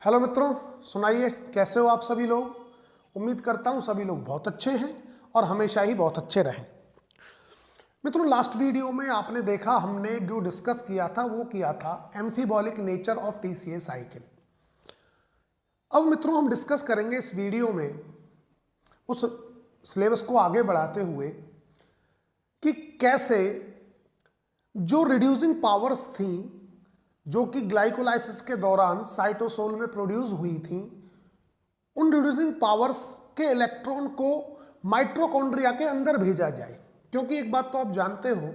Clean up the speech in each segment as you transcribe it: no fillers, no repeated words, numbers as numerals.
Hello मित्रों, सुनाइए कैसे हो आप सभी लोग। उम्मीद करता हूँ सभी लोग बहुत अच्छे हैं और हमेशा ही बहुत अच्छे रहें। मित्रों, लास्ट वीडियो में आपने देखा हमने जो डिस्कस किया था वो किया था amphibolic nature of TCA cycle. अब मित्रों हम डिस्कस करेंगे इस वीडियो में उस सिलेबस को आगे बढ़ाते हुए कि कैसे जो रिड्यूसिंग पावर्स थी जो कि ग्लाइकोलाइसिस के दौरान साइटोसोल में प्रोड्यूस हुई थी, उन रिड्यूसिंग पावर्स के इलेक्ट्रॉन को माइटोकॉन्ड्रिया के अंदर भेजा जाए। क्योंकि एक बात तो आप जानते हो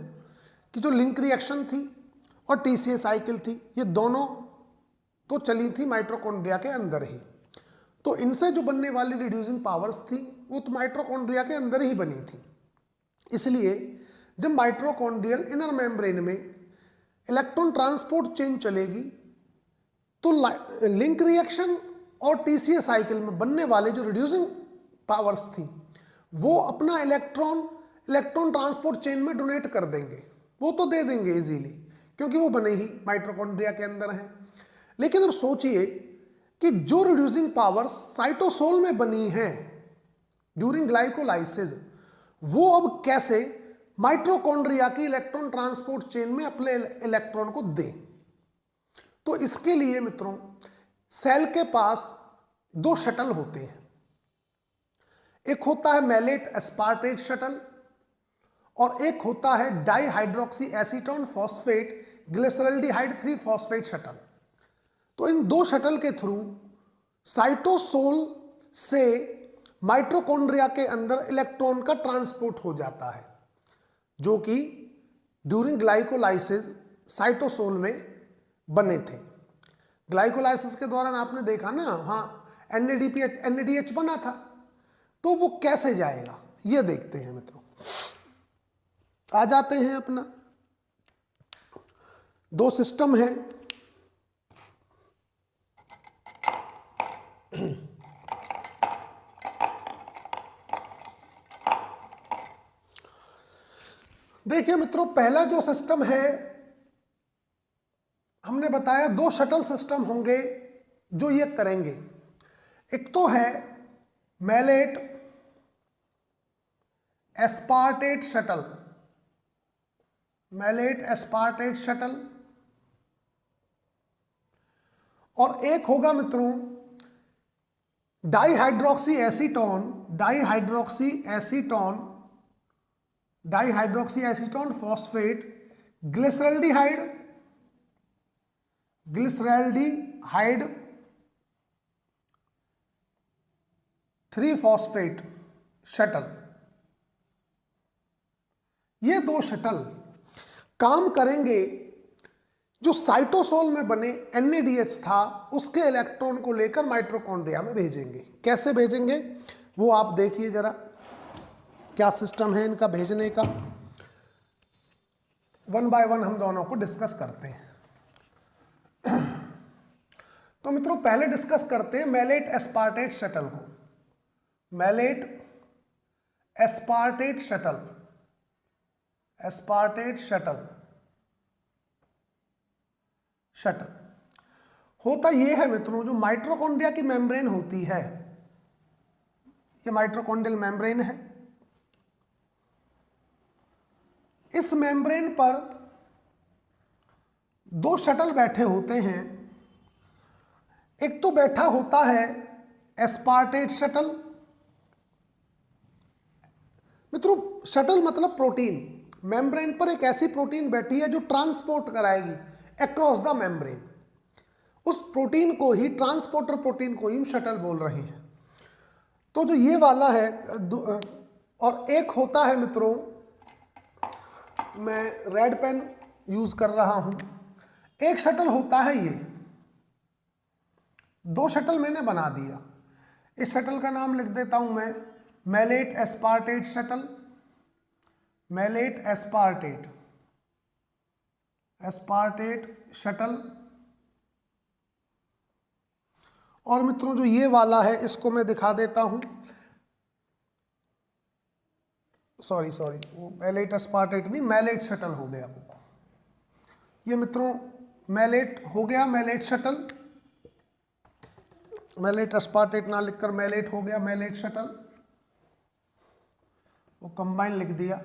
कि जो लिंक रिएक्शन थी और टीसीए साइकिल थी, ये दोनों तो चली थी माइटोकॉन्ड्रिया के अंदर ही। तो इनसे जो बनने वाली रिड्यूसिंग पावर्स थी वो तो माइटोकॉन्ड्रिया के अंदर ही बनी थी। इसलिए जब माइटोकॉन्ड्रियल इनर मेम्ब्रेन में इलेक्ट्रॉन ट्रांसपोर्ट चेन चलेगी तो लिंक रिएक्शन और टीसीए साइकिल में बनने वाले जो रिड्यूसिंग पावर्स थी वो अपना इलेक्ट्रॉन ट्रांसपोर्ट चेन में डोनेट कर देंगे। वो तो दे देंगे इजीली क्योंकि वो बने ही माइटोकॉन्ड्रिया के अंदर हैं। लेकिन अब सोचिए कि जो रिड्यूसिंग पावर्स साइटोसोल में बनी हैं ड्यूरिंग ग्लाइकोलाइसिस, वो अब कैसे माइटोकॉन्ड्रिया की इलेक्ट्रॉन ट्रांसपोर्ट चेन में अपने इलेक्ट्रॉन को दें। तो इसके लिए मित्रों सेल के पास दो शटल होते हैं। एक होता है मैलेट एस्पार्टेट शटल और एक होता है dihydroxy acetone phosphate glyceraldehyde 3 phosphate shuttle. तो इन दो शटल के थ्रू साइटोसोल से माइटोकॉन्ड्रिया के अंदर इलेक्ट्रॉन का ट्रांसपोर्ट हो जाता है, जो कि ड्यूरिंग ग्लाइकोलाइसिस साइटोसोल में बने थे। ग्लाइकोलाइसिस के दौरान आपने देखा ना, हाँ NADH बना था। तो वो कैसे जाएगा ये देखते हैं मित्रों। आ जाते हैं अपना दो सिस्टम है। देखिए मित्रों, पहला जो सिस्टम है हमने बताया दो शटल सिस्टम होंगे जो ये करेंगे। एक तो है malate aspartate shuttle, malate aspartate shuttle, और एक होगा मित्रों dihydroxy acetone phosphate glyceraldehyde 3 phosphate shuttle. ये दो शटल काम करेंगे जो साइटोसोल में बने NADH था उसके इलेक्ट्रॉन को लेकर माइटोकॉन्ड्रिया में भेजेंगे। कैसे भेजेंगे वो आप देखिए जरा, क्या सिस्टम है इनका भेजने का। वन बाय वन हम दोनों को डिस्कस करते हैं। तो मित्रों पहले डिस्कस करते हैं मैलेट एस्पार्टेट शटल को। मैलेट एस्पार्टेट शटल होता यह है मित्रों, जो माइटोकॉन्ड्रिया की मेम्ब्रेन होती है, ये माइटोकॉन्ड्रियल मेम्ब्रेन है। इस मेम्ब्रेन पर दो शटल बैठे होते हैं। एक तो बैठा होता है एस्पार्टेट शटल। मित्रों शटल मतलब प्रोटीन। मेम्ब्रेन पर एक ऐसी प्रोटीन बैठी है जो ट्रांसपोर्ट कराएगी अक्रॉस द मेम्ब्रेन। उस प्रोटीन को ही, ट्रांसपोर्टर प्रोटीन को ही शटल बोल रहे हैं। तो जो ये वाला है, और एक होता है मित्रों, मैं रेड पेन यूज कर रहा हूं, एक शटल होता है ये। दो शटल मैंने बना दिया। इस शटल का नाम लिख देता हूं मैं malate aspartate shuttle, malate aspartate shuttle. और मित्रों जो ये वाला है इसको मैं दिखा देता हूं, सॉरी वो मैलेट एस्पार्टेट नहीं, मैलेट शटल हो गया वो। ये मित्रों मैलेट हो गया, मैलेट शटल। मैलेट एस्पार्टेट ना लिखकर मैलेट हो गया, मैलेट शटल, वो कंबाइन लिख दिया।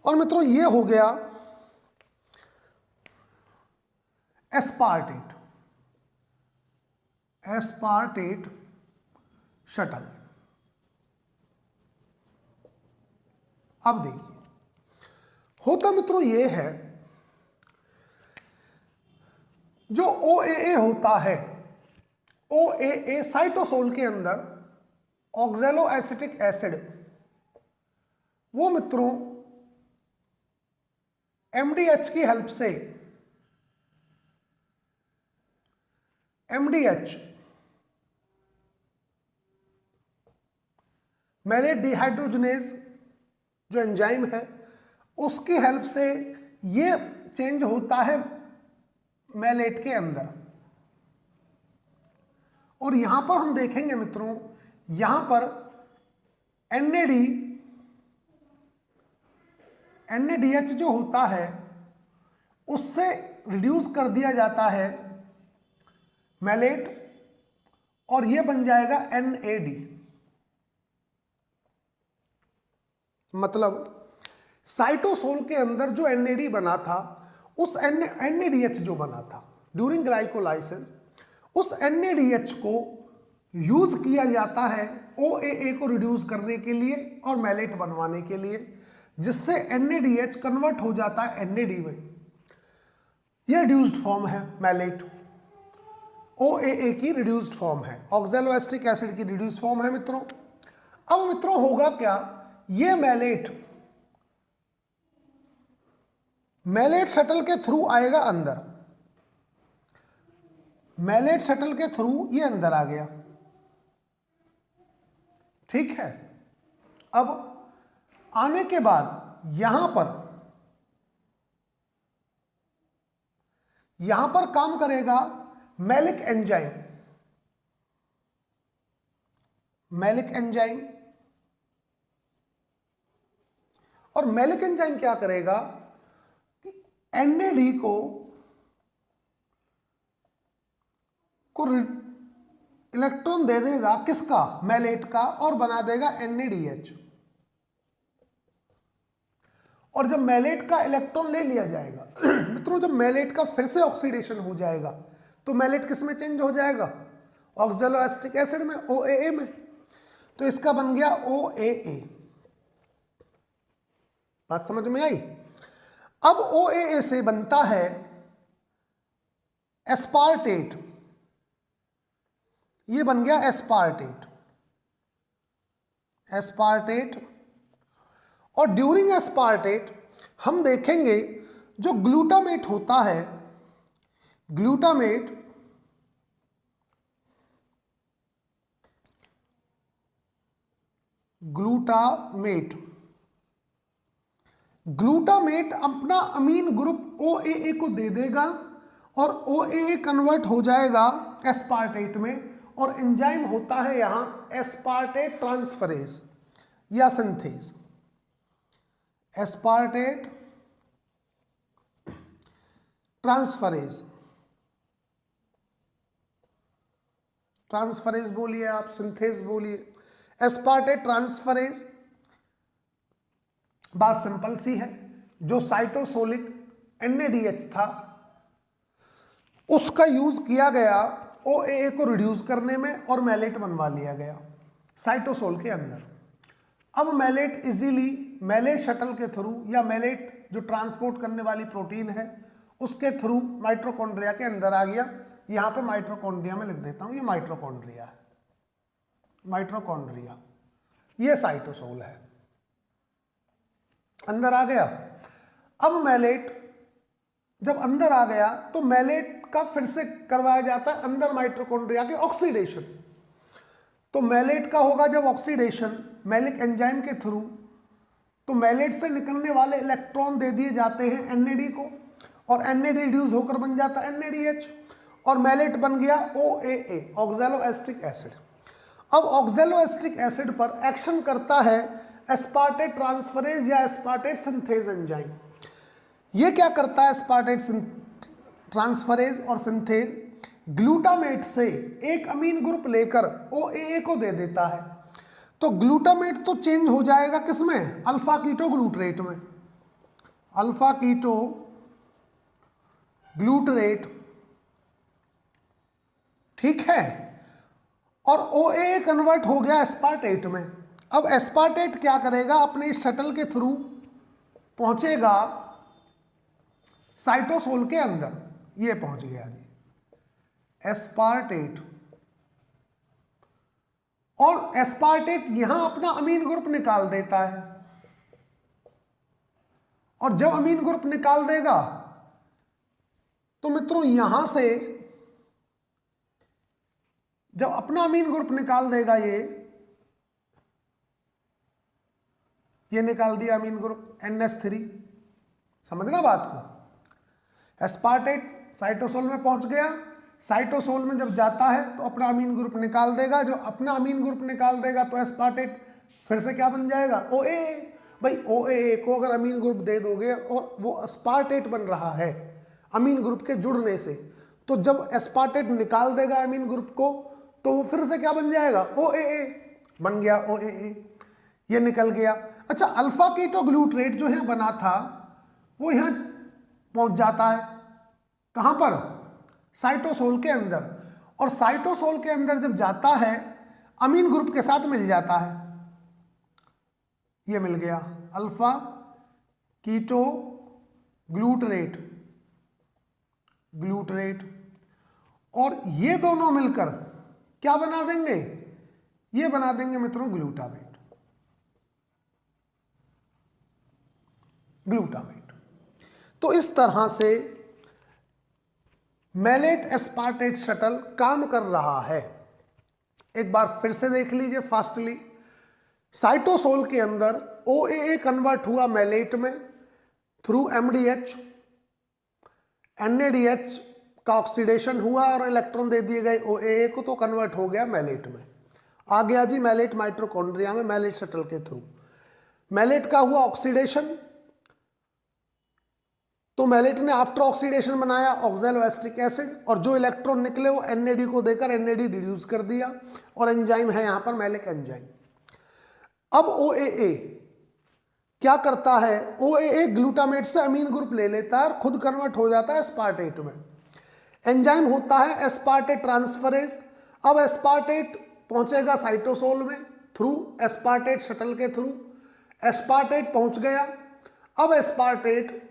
और मित्रों ये हो गया एस्पार्टेट, एस्पार्टेट शटल। अब देखिए होता मित्रों ये है, जो OAA होता है, OAA साइटोसोल के अंदर ऑक्सैलो एसिटिक एसिड, वो मित्रों MDH की हेल्प से, MDH मैलेट डिहाइड्रोजनेज जो एंजाइम है, उसकी हेल्प से ये चेंज होता है मैलेट के अंदर। और यहां पर हम देखेंगे मित्रों, यहां पर NADH जो होता है उससे रिड्यूस कर दिया जाता है मैलेट, और यह बन जाएगा NAD। मतलब साइटोसोल के अंदर जो NAD बना था, उस NADH जो बना था ड्यूरिंग ग्लाइकोलाइसिस, उस NADH को यूज किया जाता है OAA को रिड्यूस करने के लिए और मैलेट बनवाने के लिए, जिससे NADH कन्वर्ट हो जाता है NAD में। यह रिड्यूस्ड फॉर्म है मैलेट, OAA की रिड्यूस्ड फॉर्म है, ऑक्सैलो एसिटिक एसिड की रिड्यूस्ड फॉर्म है मित्रों। अब मित्रों होगा क्या, ये मैलेट शटल के थ्रू आएगा अंदर, मैलेट शटल के थ्रू ये अंदर आ गया, ठीक है। अब आने के बाद यहां पर काम करेगा मैलिक एंजाइम, मैलिक एंजाइम। और मैलिक एंजाइम क्या करेगा कि NAD को इलेक्ट्रॉन दे देगा, किसका, मैलेट का, और बना देगा NADH। और जब मैलेट का इलेक्ट्रॉन ले लिया जाएगा मित्रों, जब मैलेट का फिर से ऑक्सीडेशन हो जाएगा तो मैलेट किस में चेंज हो जाएगा, ऑक्सैलो एसिटिक एसिड में, OAA में। तो इसका बन गया OAA। बात समझ में आई। अब OAA से बनता है एस्पार्टेट, ये बन गया एस्पार्टेट, एस्पार्टेट। और ड्यूरिंग एस्पार्टेट हम देखेंगे जो ग्लूटामेट होता है, ग्लूटामेट ग्लूटामेट अपना अमीन ग्रुप OAA को दे देगा और OAA कन्वर्ट हो जाएगा एस्पार्टेट में, और एंजाइम होता है यहां एस्पार्टेट ट्रांसफरेज या सिंथेज, एस्पार्टेट ट्रांसफरेज, ट्रांसफरेज बोलिए आप, सिंथेज बोलिए, एस्पार्टेट ट्रांसफरेज। बात सिंपल सी है, जो साइटोसोलिक NADH था उसका यूज किया गया OAA को रिड्यूस करने में और मैलेट बनवा लिया गया साइटोसोल के अंदर। अब मैलेट इजीली मैलेट शटल के थ्रू, या मैलेट जो ट्रांसपोर्ट करने वाली प्रोटीन है उसके थ्रू माइटोकॉन्ड्रिया के अंदर आ गया। यहां पे माइटोकॉन्ड्रिया में लिख देता हूं, ये माइटोकॉन्ड्रिया है, माइटोकॉन्ड्रिया, ये साइटोसोल है, अंदर आ गया। अब मैलेट जब अंदर आ गया तो मैलेट का फिर से करवाया जाता है अंदर माइटोकॉन्ड्रिया के ऑक्सीडेशन। तो मैलेट का होगा जब ऑक्सीडेशन मैलिक एंजाइम के थ्रू, तो मैलेट से निकलने वाले इलेक्ट्रॉन दे दिए जाते हैं NAD को, और NAD रिड्यूस होकर बन जाता है NADH, और मैलेट बन गया OAA, ऑक्सैलो एसिटिक एसिड। अब ऑक्सैलो एसिटिक एसिड पर एक्शन करता है एस्पार्टेट ट्रांसफरेज या एस्पार्टेट सिंथेज एंजाइम। ये क्या करता है एस्पार्टेट ट्रांसफरेज और सिंथेज, ग्लूटामेट से एक अमीन ग्रुप लेकर OAA को दे देता है, तो ग्लूटामेट तो चेंज हो जाएगा किसमें, अल्फा कीटो ग्लूटरेट में, अल्फा कीटो ग्लूटरेट, ठीक है। और OAA कन्वर्ट हो गया एस्पार्टेट में। अब एस्पार्टेट क्या करेगा, अपने इस शटल के थ्रू पहुंचेगा साइटोसोल के अंदर, ये पहुंच गया जी एस्पार्टेट, और एस्पार्टेट यहां अपना अमीन ग्रुप निकाल देता है, और जब अमीन ग्रुप निकाल देगा तो मित्रों यहां से जब अपना अमीन ग्रुप निकाल देगा, ये निकाल दिया अमीन ग्रुप NH3, समझना बात को। एस्पार्टेट साइटोसोल में पहुंच गया, साइटोसोल में जब जाता है तो अपना अमीन ग्रुप निकाल देगा, जो अपना अमीन ग्रुप निकाल देगा तो एस्पार्टेट फिर से क्या बन जाएगा, OAA। भाई OAA को अगर अमीन ग्रुप दे दोगे और वो एस्पार्टेट बन रहा है अमीन ग्रुप के जुड़ने से, तो जब एस्पार्टेट निकाल देगा अमीन ग्रुप को तो वो फिर से क्या बन जाएगा, OAA बन गया, OAA ये निकल गया। अच्छा, अल्फा कीटो ग्लूटरेट जो है बना था वो यहां पहुंच जाता है, कहां पर, साइटोसोल के अंदर, और साइटोसोल के अंदर जब जाता है अमीन ग्रुप के साथ मिल जाता है, ये मिल गया अल्फा कीटो ग्लूटरेट, और ये दोनों मिलकर क्या बना देंगे, ये बना देंगे मित्रों ग्लूटामेट, तो इस तरह से मैलेट एस्पार्टेट शटल काम कर रहा है। एक बार फिर से देख लीजिए फास्टली, साइटोसोल के अंदर OAA कन्वर्ट हुआ मैलेट में थ्रू MDH, NADH का ऑक्सीडेशन हुआ और इलेक्ट्रॉन दे दिए गए OAA को, तो कन्वर्ट हो गया मैलेट में, आ गया जी मैलेट माइटोकॉन्ड्रिया में मैलेट शटल के थ्रू। मैलेट का हुआ ऑक्सीडेशन, तो मैलेट ने आफ्टर ऑक्सीडेशन बनाया ऑक्सैलोएस्टिक एसिड, और जो इलेक्ट्रॉन निकले वो NAD को देकर NAD रिड्यूस कर दिया, और एंजाइम है यहां पर मैलिक एंजाइम। अब OAA क्या करता है, OAA ग्लूटामेट से अमीन ग्रुप ले लेता है और खुद कन्वर्ट हो जाता है एस्पार्टेट में। एंजाइम होता है एस्पार्टेट ट्रांसफरेज। अब एस्पार्टेट पहुंचेगा साइटोसोल में थ्रू एस्पार्टेट शटल के थ्रू, एस्पार्टेट पहुंच गया। अब एस्पार्टेट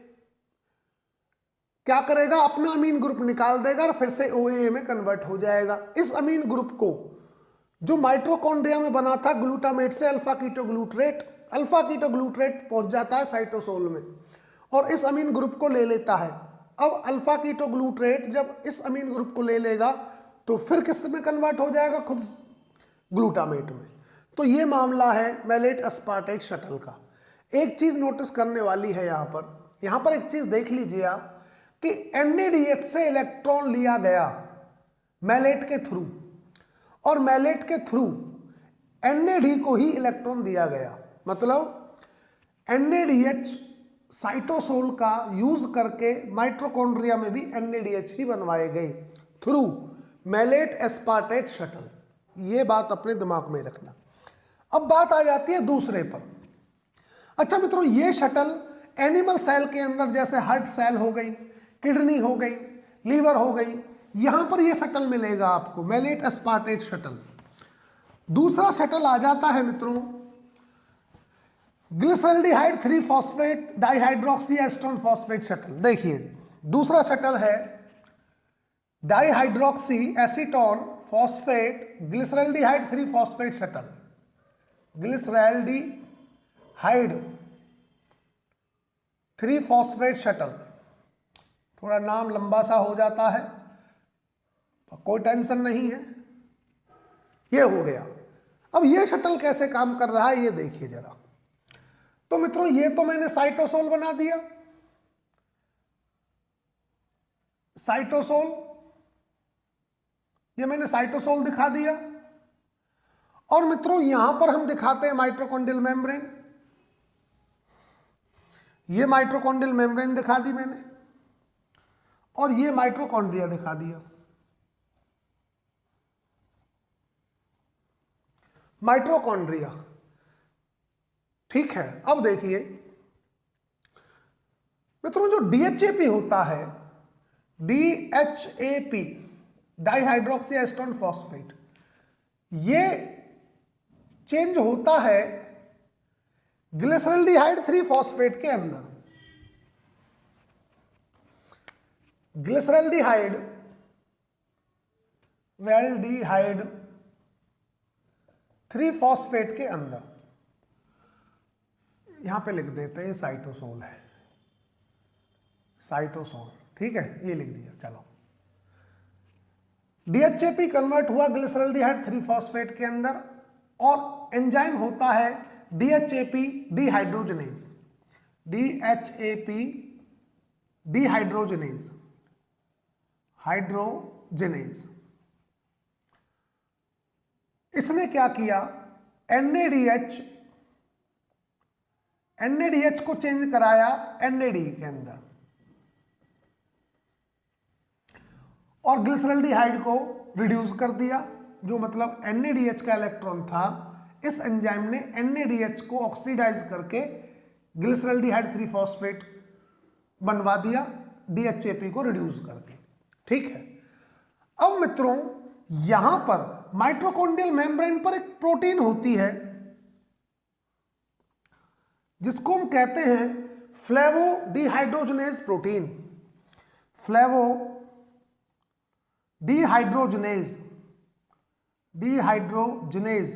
क्या करेगा, अपना अमीन ग्रुप निकाल देगा और फिर से OAA में कन्वर्ट हो जाएगा। इस अमीन ग्रुप को जो माइटोकॉन्ड्रिया में बना था ग्लूटामेट से अल्फा कीटो ग्लूटरेट पहुंच जाता है साइटोसोल में और इस अमीन ग्रुप को ले लेता है। अब अल्फा कीटो ग्लूटरेट जब इस अमीन ग्रुप को ले लेगा तो फिर किस में कन्वर्ट हो जाएगा, खुद ग्लूटामेट में। तो ये मामला है मैलेट एस्पार्टेट शटल का। एक चीज नोटिस करने वाली है यहाँ पर एक चीज देख लीजिए आप कि NADH से इलेक्ट्रॉन लिया गया मैलेट के थ्रू और मैलेट के थ्रू NAD को ही इलेक्ट्रॉन दिया गया। मतलब NADH साइटोसोल का यूज करके माइटोकॉन्ड्रिया में भी NADH ही बनवाए गए थ्रू मैलेट एस्पार्टेट शटल। ये बात अपने दिमाग में रखना। अब बात आ जाती है दूसरे पर। अच्छा मित्रों, ये शटल एनिमल सेल के अंदर जैसे हार्ट सेल हो गई, किडनी हो गई, लीवर हो गई, यहां पर ये शटल मिलेगा आपको मैलेट एस्पार्टेट शटल। दूसरा शटल आ जाता है मित्रों glyceraldehyde 3 phosphate dihydroxy Aston phosphate shuttle. देखिए जी, दूसरा शटल है dihydroxy acetone phosphate glyceraldehyde 3 phosphate shuttle. Glyceraldehyde 3 phosphate shuttle, थोड़ा नाम लंबा सा हो जाता है, कोई टेंशन नहीं है, ये हो गया। अब ये शटल कैसे काम कर रहा है ये देखिए जरा। तो मित्रों ये तो मैंने साइटोसोल बना दिया, साइटोसोल, ये मैंने साइटोसोल दिखा दिया। और मित्रों यहां पर हम दिखाते हैं माइटोकॉन्ड्रियल मेम्ब्रेन, ये माइटोकॉन्ड्रियल मेम्ब्रेन दिखा दी मैंने और ये माइटोकॉन्ड्रिया दिखा दिया। माइटोकॉन्ड्रिया। ठीक है, अब देखिए मित्रों, जो डीएचएपी होता है, डीएचएपी डाइहाइड्रोक्सी एस्टोन फॉस्फेट, ये चेंज होता है ग्लिसरल्डिहाइड 3 फॉस्फेट के अंदर। ग्लिसरल्डिहाइड वेल्डिहाइड 3 फॉस्फेट के अंदर, यहां पे लिख देते हैं साइटोसोल है, साइटोसोल। ठीक है, ये लिख दिया। चलो, डीएचएपी कन्वर्ट हुआ ग्लिसरल्डिहाइड 3 फॉस्फेट के अंदर और एंजाइम होता है डीएचएपी डिहाइड्रोजनेज, डीएचएपी डिहाइड्रोजनेज, हाइड्रोजनेज। इसने क्या किया, NADH को चेंज कराया NAD के अंदर और ग्लिसरल्डिहाइड को रिड्यूस कर दिया, जो मतलब NADH का इलेक्ट्रॉन था, इस एंजाइम ने NADH को ऑक्सीडाइज करके ग्लिसरल्डिहाइड 3 फॉस्फेट बनवा दिया, DHAP को रिड्यूस करके। ठीक है, अब मित्रों यहां पर माइटोकॉन्ड्रियल मेम्ब्रेन पर एक प्रोटीन होती है जिसको हम कहते हैं फ्लेवोडिहाइड्रोजनेज प्रोटीन, फ्लेवोडिहाइड्रोजनेज, डिहाइड्रोजनेज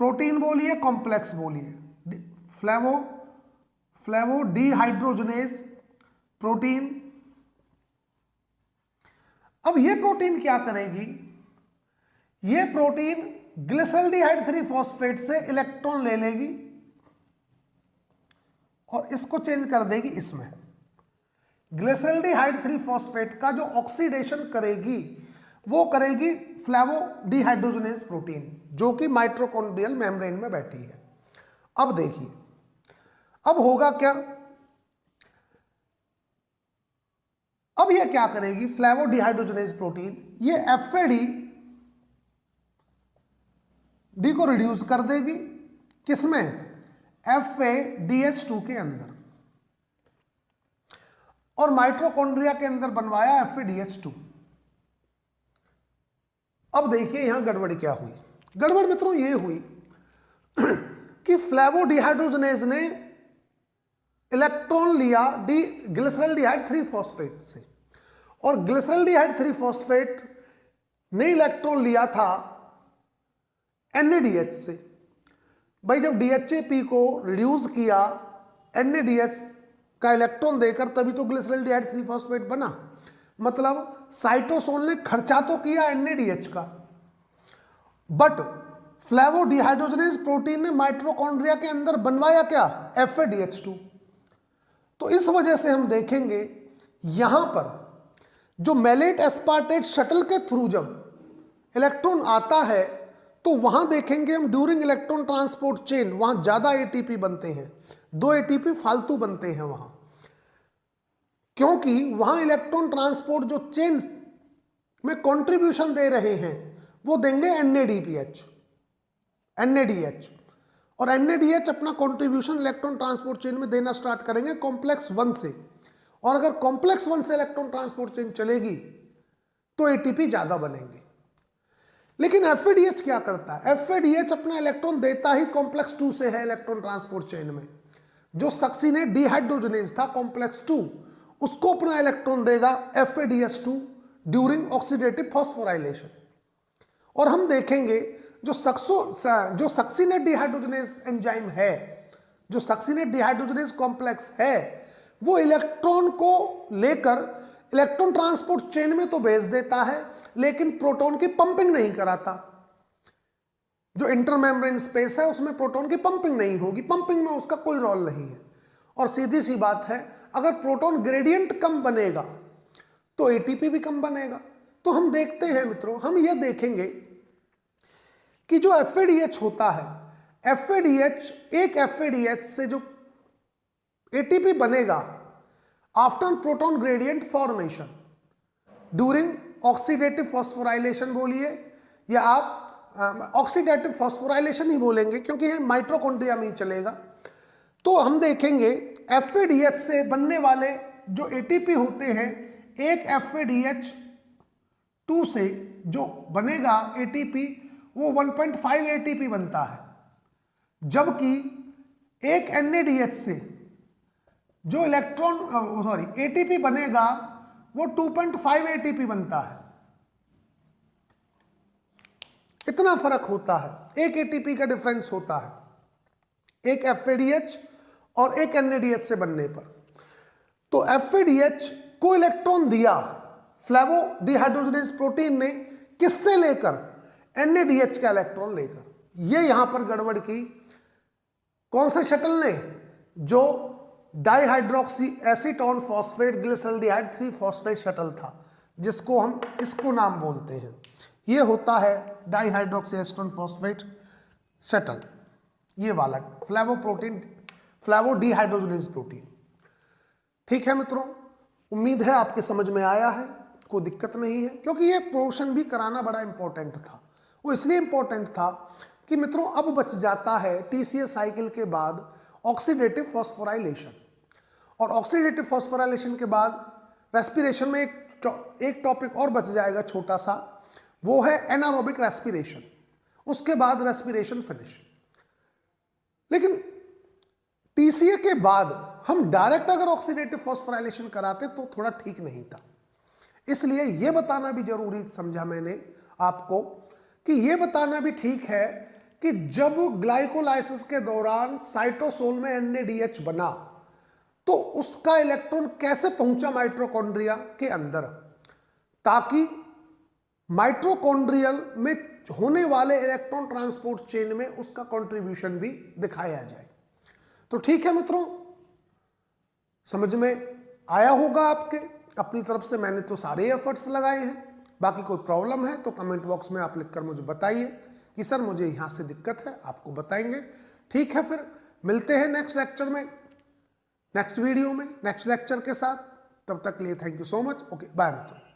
प्रोटीन बोलिए, कॉम्प्लेक्स बोलिए, फ्लेवोडिहाइड्रोजनेज प्रोटीन। अब ये प्रोटीन क्या करेगी, ये प्रोटीन ग्लिसरल्डिहाइड 3 फॉस्फेट से इलेक्ट्रॉन ले लेगी और इसको चेंज कर देगी इसमें। ग्लिसरल्डिहाइड 3 फॉस्फेट का जो ऑक्सीडेशन करेगी वो करेगी फ्लेवोडिहाइड्रोजनेज प्रोटीन, जो कि माइटोकॉन्ड्रियल मेम्ब्रेन में बैठी है। अब देखिए, अब होगा क्या, अब ये क्या करेगी, फ्लेवोडिहाइड्रोजनेज प्रोटीन ये FAD को रिड्यूस कर देगी, किसमें, FADH2 के अंदर, और माइटोकॉन्ड्रिया के अंदर बनवाया FADH2। अब देखिए यहां गड़बड़ी क्या हुई, गड़बड़ मित्रों ये हुई कि फ्लेवोडिहाइड्रोजनेज ने इलेक्ट्रॉन लिया ग्लिसरल्डिहाइड 3 फॉस्फेट से, और ग्लिसरल्डिहाइड 3 फॉस्फेट ने इलेक्ट्रॉन लिया था NADH से। भाई जब DHAP को रिड्यूस किया NADH का इलेक्ट्रॉन देकर, तभी तो ग्लिसरल्डिहाइड 3 फॉस्फेट बना। मतलब साइटोसोल ने खर्चा तो किया NADH का, बट फ्लेवोडिहाइड्रोजनेज प्रोटीन ने माइटोकॉन्ड्रिया के अंदर बनवाया क्या, FADH2। तो इस वजह से हम देखेंगे यहां पर जो मेलेट एस्पार्टेट शटल के थ्रू जब इलेक्ट्रॉन आता है, तो वहां देखेंगे हम ड्यूरिंग इलेक्ट्रॉन ट्रांसपोर्ट चेन वहां ज्यादा ATP बनते हैं, 2 ATP फालतू बनते हैं वहां, क्योंकि वहां इलेक्ट्रॉन ट्रांसपोर्ट जो चेन में कंट्रीब्यूशन दे रहे हैं वो देंगे NADH, और NADH अपना कंट्रीब्यूशन इलेक्ट्रॉन ट्रांसपोर्ट चेन में देना स्टार्ट करेंगे कॉम्प्लेक्स 1 से, और अगर कॉम्प्लेक्स 1 से इलेक्ट्रॉन ट्रांसपोर्ट चेन चलेगी तो ATP ज्यादा बनेंगे। लेकिन FADH क्या करता है, FADH अपना इलेक्ट्रॉन देता ही कॉम्प्लेक्स 2 से है इलेक्ट्रॉन ट्रांसपोर्ट चेन में, जो सक्सीनेट डिहाइड्रोजनेज था कॉम्प्लेक्स 2, उसको अपना इलेक्ट्रॉन देगा FADH2 ड्यूरिंग ऑक्सीडेटिव फॉस्फोराइलेशन। और हम देखेंगे जो सक्सीनेट डिहाइड्रोजनेज एंजाइम है, जो सक्सीनेट डिहाइड्रोजनेज कॉम्प्लेक्स है, वो इलेक्ट्रॉन को लेकर इलेक्ट्रॉन ट्रांसपोर्ट चेन में तो भेज देता है, लेकिन प्रोटॉन की पंपिंग नहीं कराता। जो इंटरमेम्ब्रेन स्पेस है उसमें प्रोटॉन की पंपिंग नहीं होगी, पंपिंग में उसका कोई रोल नहीं है। और सीधी सी बात है, अगर प्रोटॉन ग्रेडियंट कम बनेगा तो ATP भी कम बनेगा। तो हम देखते हैं मित्रों, हम ये देखेंगे कि जो FADH होता है, एक FADH से जो ATP बनेगा after proton gradient formation during oxidative phosphorylation बोलिए, या आप ऑक्सीडेटिव फॉस्फोराइलेशन ही बोलेंगे क्योंकि ये माइटोकॉन्ड्रिया में ही चलेगा। तो हम देखेंगे FADH से बनने वाले जो ATP होते हैं, एक FADH2 से जो बनेगा ATP वो 1.5 ATP बनता है, जबकि एक NADH से जो ATP बनेगा वो 2.5 ATP बनता है। इतना फर्क होता है, एक ATP का डिफरेंस होता है एक FADH और एक NADH से बनने पर। तो FADH को इलेक्ट्रॉन दिया फ्लेवोडिहाइड्रोजनेज प्रोटीन ने, किससे लेकर? NADH का इलेक्ट्रॉन लेकर। ये यहां पर गड़बड़ की कौन से शटल ने? जो dihydroxy acetone phosphate glyceraldehyde 3 phosphate shuttle था, जिसको हम इसको नाम बोलते हैं। ये होता है डाइहाइड्रोक्सी एसीटोन फॉस्फेट शटल, ये वाला फ्लेवोडिहाइड्रोजनेज प्रोटीन। ठीक है मित्रों, उम्मीद है आपके समझ में आया है, कोई दिक्कत नहीं है, क्योंकि ये पोर्शन भी कराना बड़ा इंपॉर्टेंट था। वो इसलिए इंपॉर्टेंट था कि मित्रों अब बच जाता है TCA साइकिल के बाद ऑक्सीडेटिव फॉस्फोराइलेशन, और ऑक्सीडेटिव फॉस्फोराइलेशन के बाद रेस्पिरेशन में एक टॉपिक और बच जाएगा छोटा सा, वो है एनारोबिक रेस्पिरेशन। उसके बाद रेस्पिरेशन फिनिश। लेकिन TCA के बाद हम डायरेक्ट अगर ऑक्सीडेटिव फॉस्फोराइलेशन कराते तो थोड़ा ठीक नहीं था। इसलिए यह बताना भी जरूरी समझा मैंने आपको, कि यह बताना भी ठीक है कि जब ग्लाइकोलाइसिस के दौरान साइटोसोल में NADH बना तो उसका इलेक्ट्रॉन कैसे पहुंचा माइटोकॉन्ड्रिया के अंदर, ताकि माइटोकॉन्ड्रियल में होने वाले इलेक्ट्रॉन ट्रांसपोर्ट चेन में उसका कंट्रीब्यूशन भी दिखाया जाए। तो ठीक है मित्रों, समझ में आया होगा आपके। अपनी तरफ से मैंने तो सारे एफर्ट्स लगाए हैं। बाकी कोई प्रॉब्लम है तो कमेंट बॉक्स में आप लिखकर मुझे बताइए कि सर मुझे यहां से दिक्कत है, आपको बताएंगे। ठीक है, फिर मिलते हैं नेक्स्ट लेक्चर में, नेक्स्ट वीडियो में, नेक्स्ट लेक्चर के साथ। तब तक के लिए thank you so much. Okay, bye मित्रों।